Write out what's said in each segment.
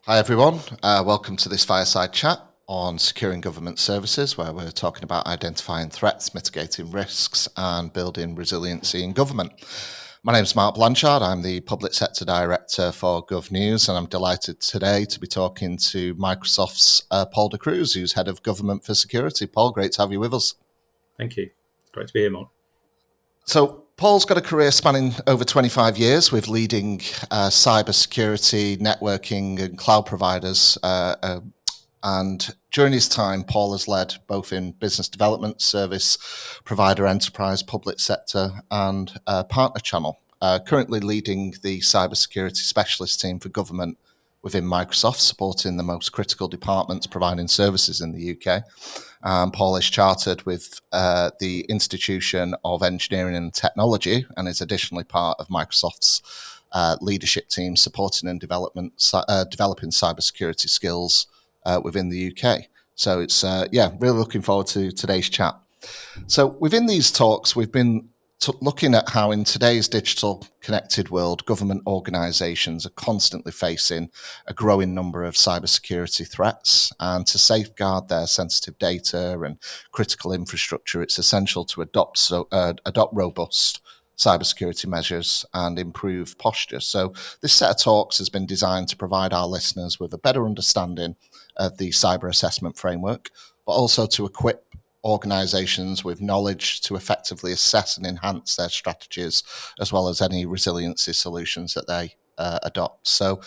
Hi everyone, welcome to this fireside chat on securing government services, where we're talking about identifying threats, mitigating risks, and building resiliency in government. My name is Mark Blanchard. I'm the Public Sector Director for GovNews, and I'm delighted today to be talking to Microsoft's Paul de Cruz, who's Head of Government for Security. Paul, great to have you with us. Thank you. It's great to be here, Mark. So, Paul's got a career spanning over 25 years with leading cybersecurity, networking, and cloud providers. And during his time, Paul has led both in business development, service provider, enterprise, public sector, and partner channel. Currently leading the cybersecurity specialist team for government within Microsoft, supporting the most critical departments providing services in the UK. Paul is chartered with the Institution of Engineering and Technology and is additionally part of Microsoft's leadership team supporting and developing cybersecurity skills within the UK. So it's really looking forward to today's chat. So within these talks, we've been looking at how in today's digital connected world, government organisations are constantly facing a growing number of cybersecurity threats. And to safeguard their sensitive data and critical infrastructure, it's essential to adopt robust cybersecurity measures and improve posture. So this set of talks has been designed to provide our listeners with a better understanding of the cyber assessment framework, but also to equip organisations with knowledge to effectively assess and enhance their strategies, as well as any resiliency solutions that they adopt. So,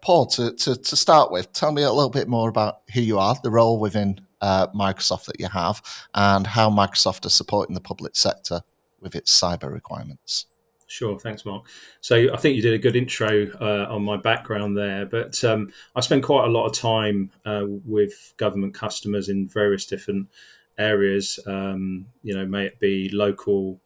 Paul, to start with, tell me a little bit more about who you are, the role within Microsoft that you have, and how Microsoft is supporting the public sector with its cyber requirements. Sure, thanks, Mark. So I think you did a good intro on my background there, but I spend quite a lot of time with government customers in various different areas. May it be local,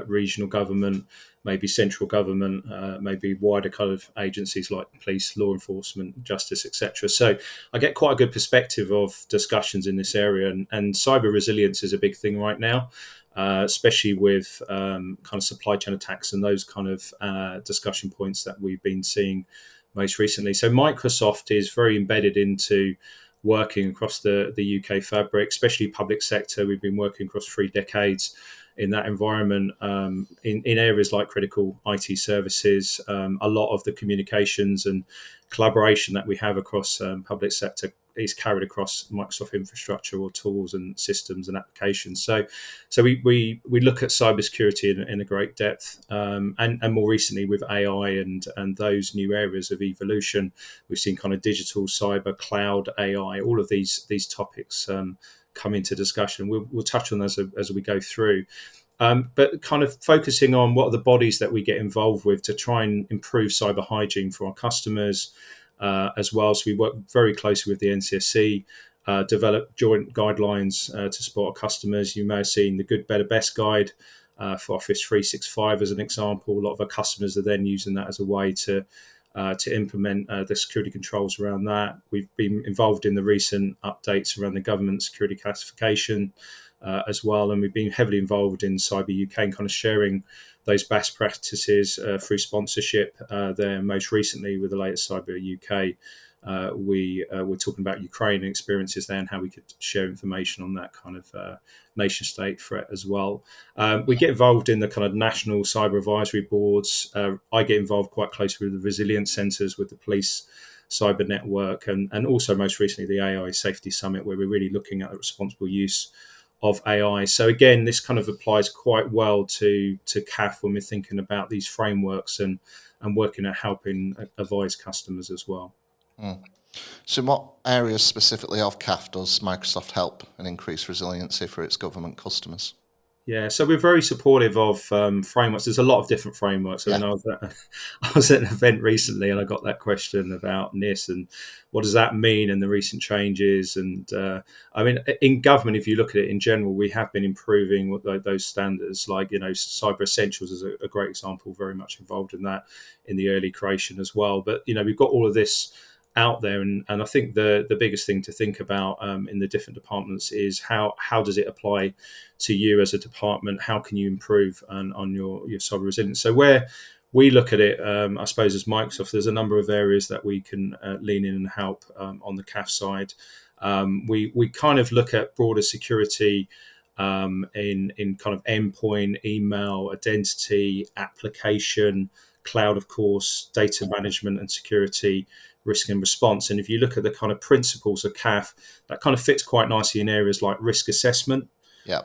regional government, maybe central government, maybe wider kind of agencies like police, law enforcement, justice, etc. So I get quite a good perspective of discussions in this area, and cyber resilience is a big thing right now. Especially with kind of supply chain attacks and those kind of discussion points that we've been seeing most recently. So Microsoft is very embedded into working across the UK fabric, especially public sector. We've been working across 3 decades in that environment, in areas like critical IT services. A lot of the communications and collaboration that we have across public sector is carried across Microsoft infrastructure or tools and systems and applications. So we look at cybersecurity in a great depth, and more recently with AI and those new areas of evolution, we've seen kind of digital, cyber, cloud, AI, all of these topics come into discussion. We'll touch on those as we go through. But kind of focusing on what are the bodies that we get involved with to try and improve cyber hygiene for our customers as well. So we work very closely with the NCSC, develop joint guidelines to support our customers. You may have seen the Good, Better, Best guide for Office 365 as an example. A lot of our customers are then using that as a way to implement the security controls around that. We've been involved in the recent updates around the government security classification as well, and we've been heavily involved in Cyber UK and kind of sharing those best practices through sponsorship there. Most recently, with the latest Cyber UK, we were talking about Ukraine and experiences there and how we could share information on that kind of nation state threat as well. We get involved in the kind of national cyber advisory boards. I get involved quite closely with the resilience centres with the police cyber network, and also most recently the AI Safety Summit, where we're really looking at the responsible use of AI. So again, this kind of applies quite well to CAF when we're thinking about these frameworks and working at helping advise customers as well. Mm. So in what areas specifically of CAF does Microsoft help and increase resiliency for its government customers? Yeah, so we're very supportive of frameworks. There's a lot of different frameworks. I mean, I was at an event recently and I got that question about NIST and what does that mean and the recent changes. And I mean, in government, if you look at it in general, we have been improving those standards. Like, Cyber Essentials is a great example, very much involved in that in the early creation as well. But, we've got all of this out there, and I think the biggest thing to think about in the different departments is how does it apply to you as a department? How can you improve on your cyber resilience? So where we look at it, I suppose, as Microsoft. There's a number of areas that we can lean in and help on the CAF side. We kind of look at broader security in kind of endpoint, email, identity, application, cloud, of course, data management and security, risk and response. And if you look at the kind of principles of CAF, that kind of fits quite nicely in areas like risk assessment. Yeah.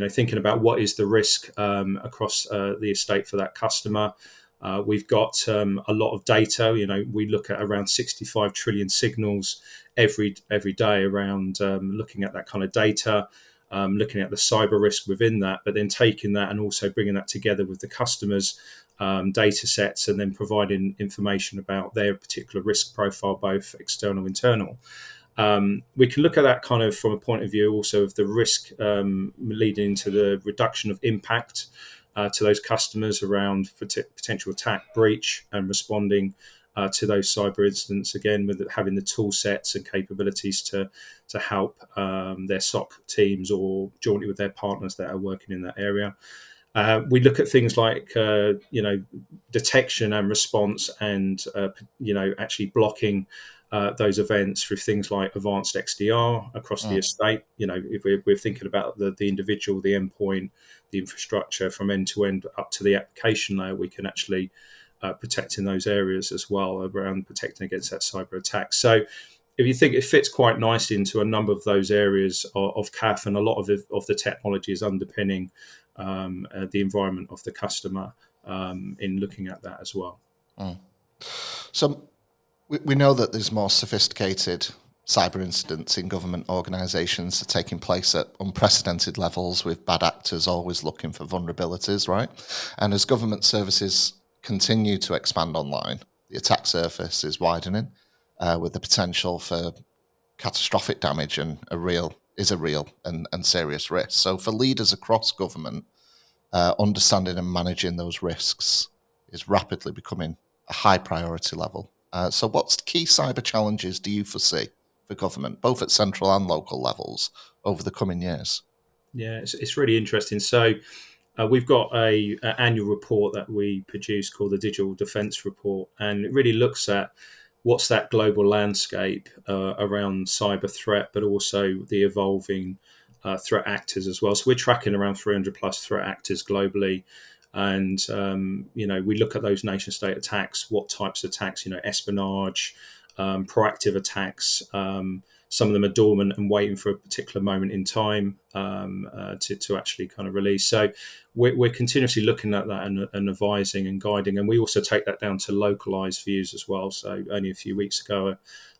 Thinking about what is the risk across the estate for that customer. We've got a lot of data. We look at around 65 trillion signals every day around looking at that kind of data, looking at the cyber risk within that, but then taking that and also bringing that together with the customers' data sets, and then providing information about their particular risk profile, both external and internal. We can look at that kind of from a point of view also of the risk leading to the reduction of impact to those customers around potential attack, breach, and responding to those cyber incidents, again, with having the tool sets and capabilities to help their SOC teams or jointly with their partners that are working in that area. We look at things like, detection and response and, actually blocking those events through things like advanced XDR across the estate. If we're thinking about the individual, the endpoint, the infrastructure from end to end up to the application layer, we can actually protect in those areas as well around protecting against that cyber attack. So if you think it fits quite nicely into a number of those areas of CAF, and a lot of the technology is underpinning the environment of the customer in looking at that as well. So we know that there's more sophisticated cyber incidents in government organisations are taking place at unprecedented levels, with bad actors always looking for vulnerabilities, right? And as government services continue to expand online, the attack surface is widening, with the potential for catastrophic damage and a real and serious risk. So for leaders across government, understanding and managing those risks is rapidly becoming a high priority level. So what key cyber challenges do you foresee for government, both at central and local levels, over the coming years? Yeah, it's really interesting. So we've got an annual report that we produce called the Digital Defence Report, and it really looks at what's that global landscape around cyber threat, but also the evolving threat actors as well. So we're tracking around 300 plus threat actors globally. And, we look at those nation state attacks, what types of attacks, espionage, proactive attacks. Some of them are dormant and waiting for a particular moment in time to actually kind of release. So we're continuously looking at that and advising and guiding. And we also take that down to localized views as well. So only a few weeks ago,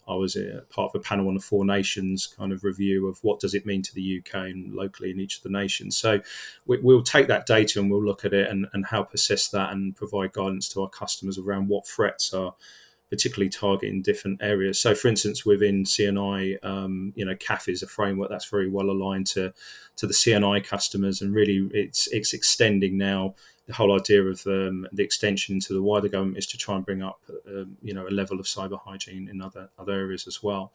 I was part of a panel on the Four Nations kind of review of what does it mean to the UK and locally in each of the nations. So we'll take that data and we'll look at it and help assess that and provide guidance to our customers around what threats are particularly targeting different areas. So, for instance, within CNI, CAF is a framework that's very well aligned to the CNI customers, and really it's extending now. The whole idea of the extension to the wider government is to try and bring up, a level of cyber hygiene in other areas as well.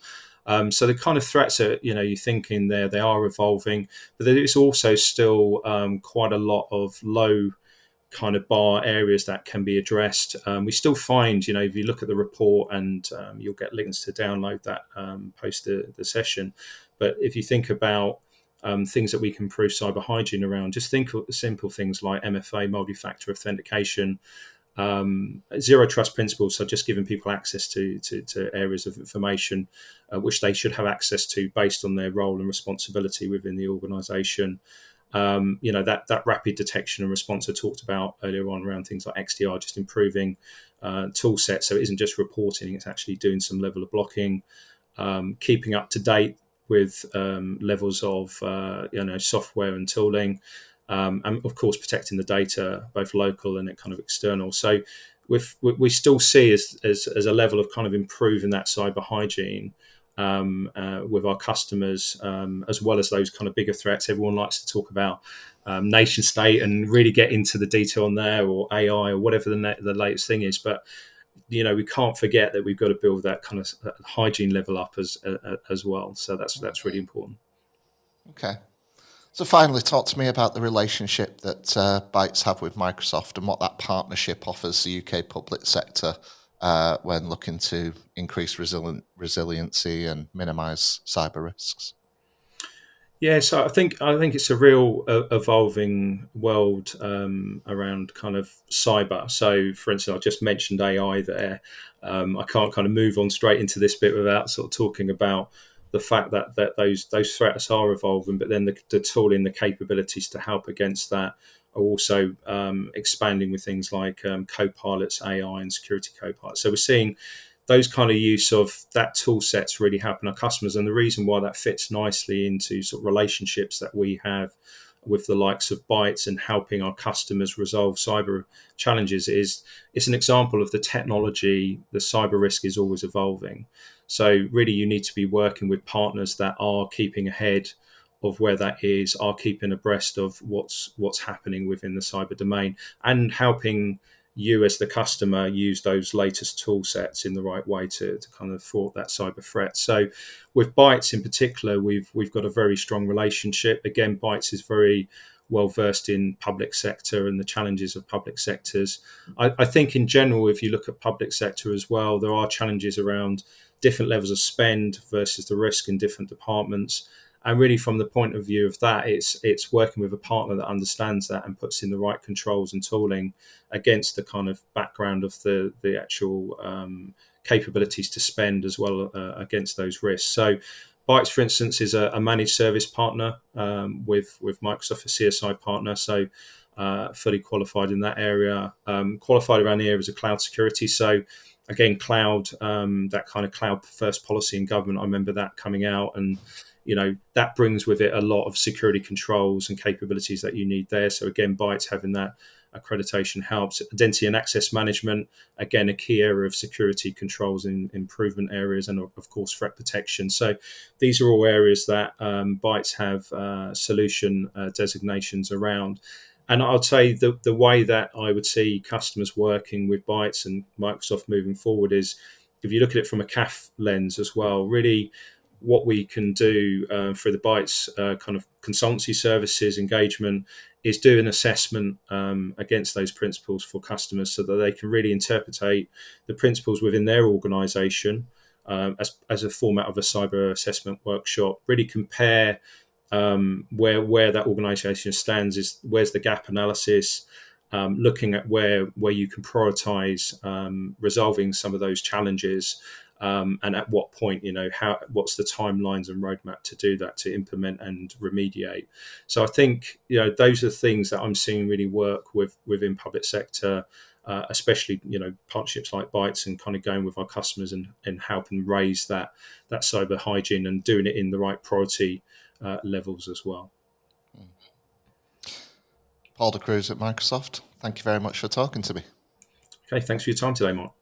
So the kind of threats that you think in there, they are evolving, but there is also still quite a lot of low kind of bar areas that can be addressed. We still find, if you look at the report, and you'll get links to download that post the session. But if you think about things that we can improve cyber hygiene around, just think of simple things like MFA, multi-factor authentication, zero trust principles, so just giving people access to areas of information which they should have access to based on their role and responsibility within the organisation. That rapid detection and response I talked about earlier on around things like XDR, just improving tool sets, so it isn't just reporting, it's actually doing some level of blocking, keeping up to date with levels of software and tooling, and of course protecting the data, both local and kind of external. So we still see as a level of kind of improving that cyber hygiene with our customers, as well as those kind of bigger threats. Everyone likes to talk about nation state and really get into the detail on there, or AI, or whatever the latest thing is. But we can't forget that we've got to build that kind of hygiene level up as well. So that's really important. Okay. So finally, talk to me about the relationship that Bytes have with Microsoft and what that partnership offers the UK public sector when looking to increase resiliency and minimise cyber risks. Yeah, so I think it's a real evolving world around kind of cyber. So, for instance, I just mentioned AI there. I can't kind of move on straight into this bit without sort of talking about the fact that those threats are evolving, but then the tooling, the capabilities to help against that are also expanding with things like co-pilots, AI, and security co-pilots. So we're seeing those kind of use of that tool sets really helping our customers. And the reason why that fits nicely into sort of relationships that we have with the likes of Bytes and helping our customers resolve cyber challenges is it's an example of the technology. The cyber risk is always evolving. So really you need to be working with partners that are keeping ahead of where that is, are keeping abreast of what's happening within the cyber domain, and helping you as the customer use those latest tool sets in the right way to kind of thwart that cyber threat. So with Bytes in particular, we've got a very strong relationship. Again, Bytes is very well versed in public sector and the challenges of public sectors. I think in general, if you look at public sector as well, there are challenges around different levels of spend versus the risk in different departments. And really, from the point of view of that, it's working with a partner that understands that and puts in the right controls and tooling against the kind of background of the actual capabilities to spend as well against those risks. So, Bytes, for instance, is a managed service partner with Microsoft, a CSI partner. So, fully qualified in that area, qualified around the areas of cloud security. So, again, cloud, that kind of cloud first policy in government. I remember that coming out, and that brings with it a lot of security controls and capabilities that you need there. So again, Bytes having that accreditation helps. Identity and access management, again, a key area of security controls in improvement areas, and of course threat protection. So these are all areas that Bytes have solution designations around. And I'd say the way that I would see customers working with Bytes and Microsoft moving forward is, if you look at it from a CAF lens as well, really what we can do for the Bytes kind of consultancy services engagement is do an assessment against those principles for customers, so that they can really interpret the principles within their organisation as a format of a cyber assessment workshop. Really compare where that organisation stands, is where's the gap analysis, looking at where you can prioritise resolving some of those challenges. And at what point, what's the timelines and roadmap to do that, to implement and remediate. So I think, those are things that I'm seeing really work within public sector, especially, partnerships like Bytes, and kind of going with our customers and helping raise that cyber hygiene and doing it in the right priority levels as well. Paul de Cruz at Microsoft, thank you very much for talking to me. Okay, thanks for your time today, Mark.